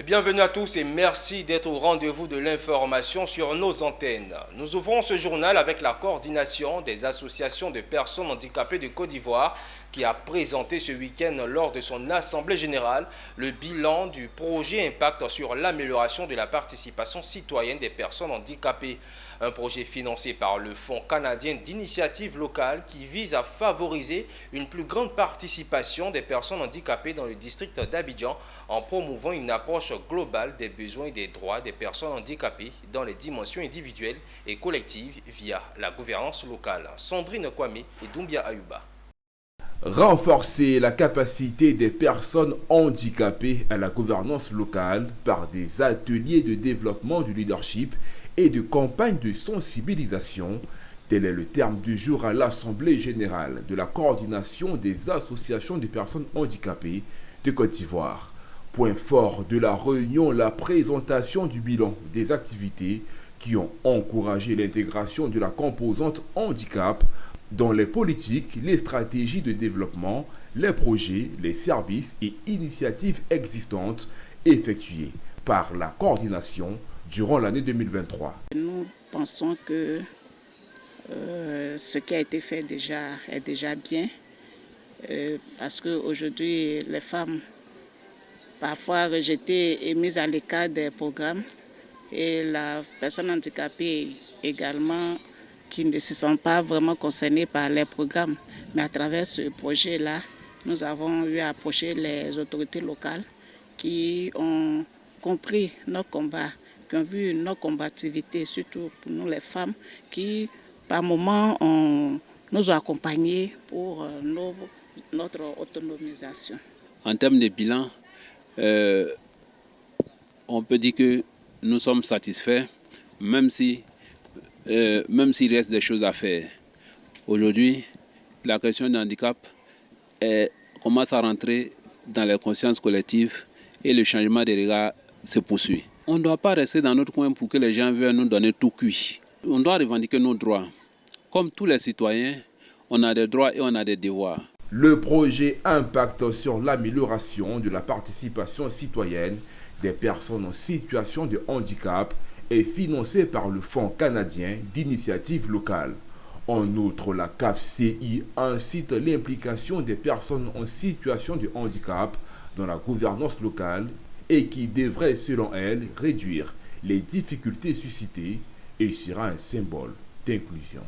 Bienvenue à tous et merci d'être au rendez-vous de l'information sur nos antennes. Nous ouvrons ce journal avec la coordination des associations de personnes handicapées de Côte d'Ivoire qui a présenté ce week-end lors de son assemblée générale le bilan du projet Impact sur l'amélioration de la participation citoyenne des personnes handicapées. Un projet financé par le Fonds canadien d'initiative locale qui vise à favoriser une plus grande participation des personnes handicapées dans le district d'Abidjan en promouvant une approche globale des besoins et des droits des personnes handicapées dans les dimensions individuelles et collectives via la gouvernance locale. Sandrine Kwame et Doumbia Ayuba. Renforcer la capacité des personnes handicapées à la gouvernance locale par des ateliers de développement du leadership et de campagnes de sensibilisation, tel est le terme du jour à l'Assemblée générale de la coordination des associations de personnes handicapées de Côte d'Ivoire. Point fort de la réunion, la présentation du bilan des activités qui ont encouragé l'intégration de la composante handicap dans les politiques, les stratégies de développement, les projets, les services et initiatives existantes effectuées par la coordination durant l'année 2023. Nous pensons que ce qui a été fait est déjà bien parce qu'aujourd'hui, les femmes, parfois rejetées et mises à l'écart des programmes, et la personne handicapée également qui ne se sent pas vraiment concernée par les programmes. Mais à travers ce projet-là, nous avons eu à approcher les autorités locales qui ont compris nos combats, qui ont vu nos combativités, surtout pour nous les femmes, qui par moments nous ont accompagnés pour notre autonomisation. En termes de bilan, on peut dire que nous sommes satisfaits, même s'il reste des choses à faire. Aujourd'hui, la question du handicap commence à rentrer dans les consciences collectives et le changement des regards se poursuit. On ne doit pas rester dans notre coin pour que les gens viennent nous donner tout cuit. On doit revendiquer nos droits. Comme tous les citoyens, on a des droits et on a des devoirs. Le projet Impact sur l'amélioration de la participation citoyenne des personnes en situation de handicap est financé par le Fonds canadien d'initiative locale. En outre, la CAFCI incite l'implication des personnes en situation de handicap dans la gouvernance locale et qui devrait, selon elle, réduire les difficultés suscitées et sera un symbole d'inclusion.